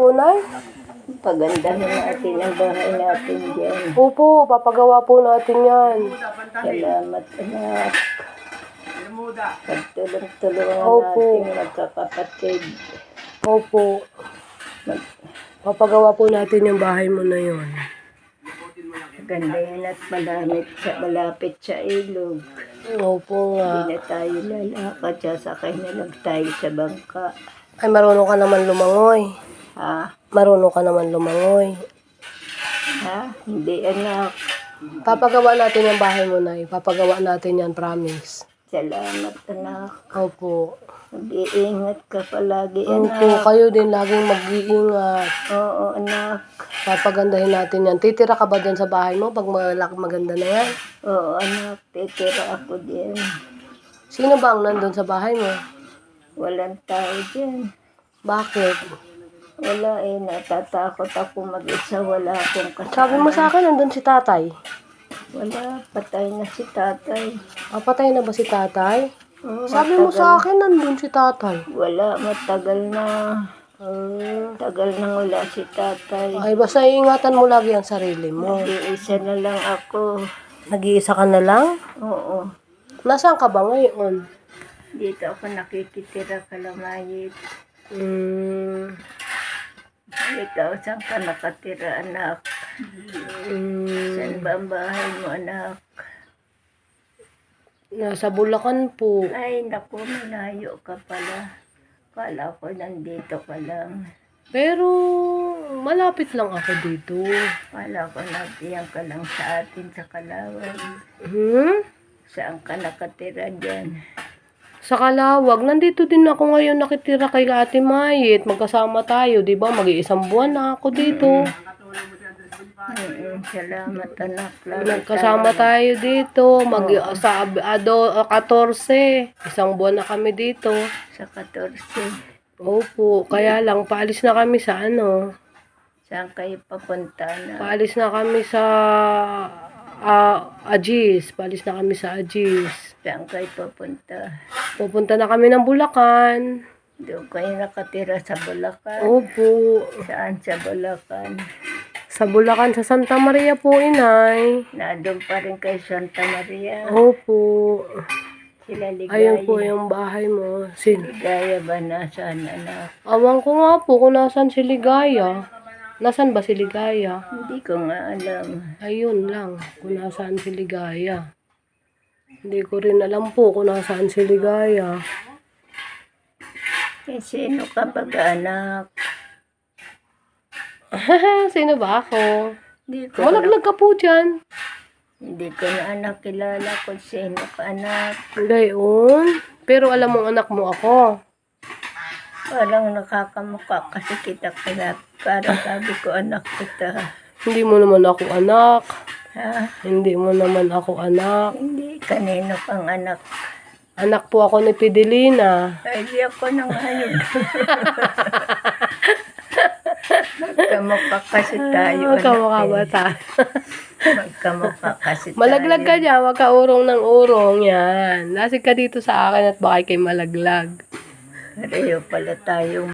po, Nay? Pagandahin natin ang bahay natin dyan. Opo, papagawa po natin yan. Salamat, anak. Pagtulong-tulungan Opo. natin magkakapatid. Opo. Papagawa po natin yung bahay mo na yon. Gandahin at malapit sa ilog. Opo nga. Hindi na tayo lalakad, sasakay na lang tayo sa bangka. Ay, marunong ka naman lumangoy. Ha? Marunong ka naman lumangoy. Ha? Hindi, anak. Papagawa natin yung bahay mo, Nay. Papagawa natin yan, promise. Salamat, anak. Opo. Mag-iingat ka palagi, Opo, anak. kayo din laging mag-iingat. Oo, anak. Papagandahin natin yan. Titira ka ba dyan sa bahay mo pag maganda na yan? Oo, anak. Titira ako din. Sino ba ang nandun sa bahay mo? Walang tao dyan. Bakit? Wala eh. Natatakot ako mag-isa. Wala akong kasama. Sabi mo sa akin, nandun si tatay. Wala. Patay na si tatay. Patay na ba si tatay? Oo, Sabi mo sa akin, nandun si tatay. wala. Matagal na. Tagal nang wala si tatay. Ay, basta iingatan mo lagi ang sarili mo. Iisa na lang ako. Nag-iisa ka na lang? Oo. Nasaan ka ba ngayon? Dito ako nakikitira Kalamahit. Ikaw, saan ka nakatira, anak? Saan ba ang bahay mo, anak? Nasa Bulacan po. Ay, naku, malayo ka pala. Kala ko nandito ka lang. Pero, malapit lang ako dito. Kala ko nabiyan ka lang sa atin sa Kalawag. Saan ka nakatira dyan? Sa Kalawag, nandito din ako ngayon nakitira kay Ate Mayet. Magkasama tayo, di ba? Mag-iisang buwan na ako dito. Salamat, anak. Nagkasama tayo dito. Sa 14. Isang buwan na kami dito. Sa 14. Opo, kaya lang, paalis na kami sa ano. Saan kayo papunta na? Paalis na kami sa Agis. Paalis na kami sa Agis. Saan kayo papunta? Pupunta na kami ng Bulacan. Doon kayo nakatira sa Bulacan? Opo. Saan sa Bulacan? Sa Bulacan, sa Santa Maria po, Inay. Doon pa rin kay Santa Maria. Opo. Sila Ligaya. Ayun po yung bahay mo. Ligaya ba nasaan, anak? Awan ko nga po kung nasan si Ligaya. Nasaan ba si Ligaya? Hindi ko nga alam. Ayun lang, kung nasaan si Ligaya. Hindi ko rin alam po kung nasaan si Ligaya. Sino ka anak? Sino ba ako? Hindi ko Malaglag ka po dyan. Hindi ko na anak kilala kung sino ka, anak. Gayon. Pero alam mong anak mo ako. Parang nakakamukha kasi kita kaya parang sabi ko anak kita. Hindi mo naman ako anak. Ha? Hindi mo naman ako anak. Hindi, kanino kang anak? Anak po ako ni Fidelina. Ay, di ako nang ayun. Magkamukha kasi tayo. Magkamukha ba tayo? Magkamukha kasi tayo. Malaglag ka dyan, magkaurong ng urong yan. Lasig ka dito sa akin at baka kay malaglag. Pareho pala tayo